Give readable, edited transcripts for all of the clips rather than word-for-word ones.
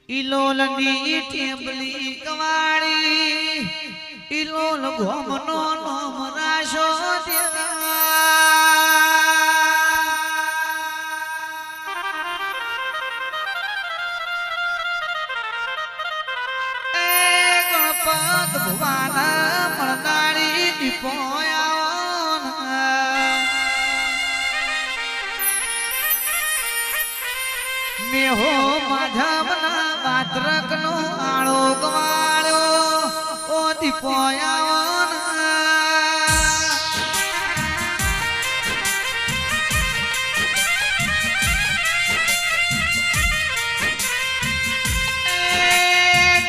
ઇલોલની ટેબલી કવાડી ઇલોલ ગોમનો નોમ રાશો ગણપત ભુવાન મળનારી દીપોયા મેહો માધવના બાત્રકનો આળો ગવાળ્યો ઓ દીપોયા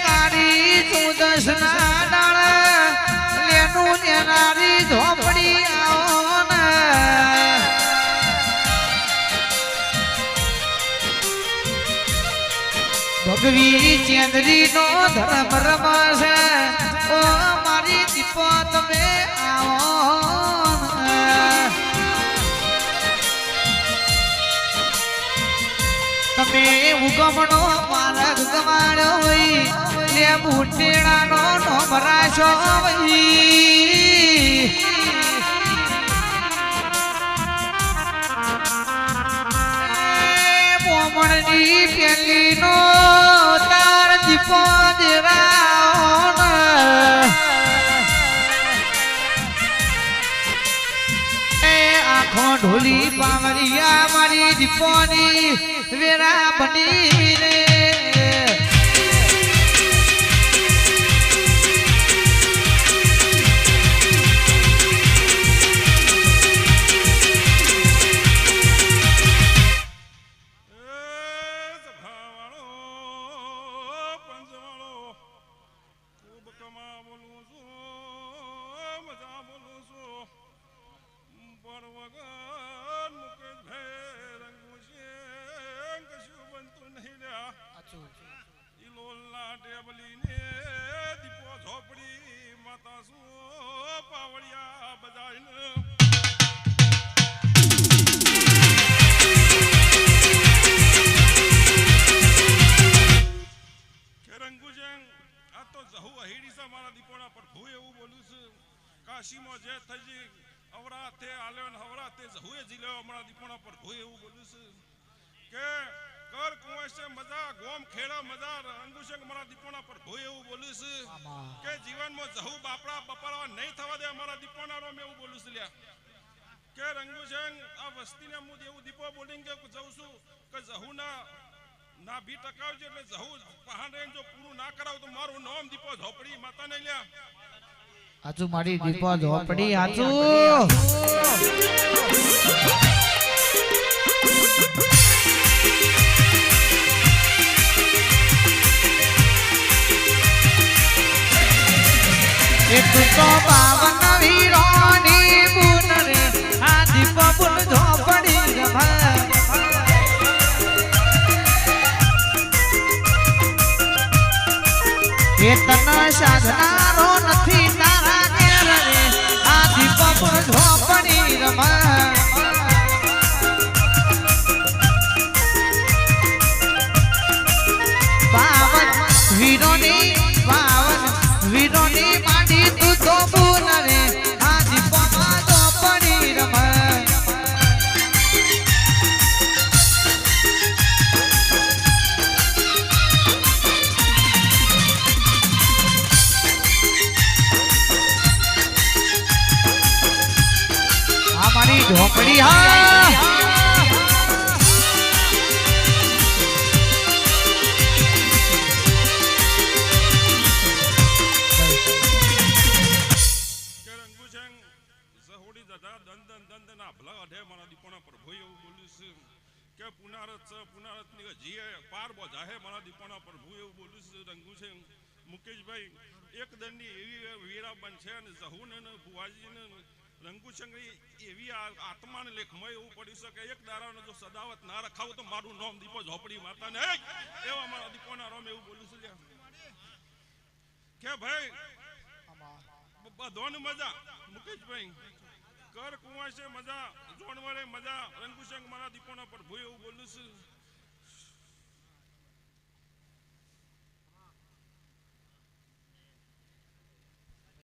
કાળી ચૌદસના ડાળા લેનું નેનારી ઝોપડી ભગવી ચેન્દ્રી નો ધર્મ રમાશે ઓ મારી દીપો તમે આવો તમે ઉગમણો માર્ગ ગમાડ્યો હોય લે બુટેડાનો નો ભરાશો વહી મોમણની પેલી નો તાર દીપો દેરાઓ એ આખો ઢોલી પાવરિયા મારી દીપોની વેરા બની રે કાશીમાં જે થઈ અવરાતે આલ્યો ને હવરાતે જહુએ જીલ્યો હમણાં દીપોણા પર ભૂ એવું બોલું છું કે કર કુંવસે મજા ગોમ ખેડા મજા અંગુશંગ મારા દીપોણા પર ભૂ એવું બોલું છું કે જીવનમાં જહુ બાપડા બપડા નહીં થવા દે અમારા દીપોણા રોમ એવું બોલું છું લ્યા કે રંગુશંગ આ વસ્તીને હું એવું દીપો બોલિંગ કે જઉં છું કે જહુના ના બી ટકાવજો એટલે જહુ પહાડ રેન્જ જો પૂરું ના કરાવ તો મારું નામ દીપો ઝોપડી માતા નહીં લ્યા આજુ મારી દીપો ઝોપડી આજુ એક તો પાવન વીરોની બુન રે આ દીપો બુન ઝોપડી રમા એ તન સાધનારો નથી તારા ઘેર રે આ દીપો બુન ઝોપડી રમા પાવન વીરોની માડી તું તો બુન રે આ દીપો માં ઝોપડી રમા મારી ઝોપડી હા મુકેશભાઈ એક દંડી એવી વીરા બનશે અને જહુને ભુવાજીને રંગુચંગી એવી આત્માને લેખમાં એવું પડી શકે એક દારાનો જો સદાવત ના રખાવ તો મારું નામ દીપો ઝોપડી માતા ને એવા મારા દીપોના નામ એવું બોલું છું કે ભાઈ બધોની મજા મુકેશભાઈ કર કુંવાશે મજા જોણવાળે મજા રંગુચંગ મારા દીપોના પર ભૂ એવું બોલું છું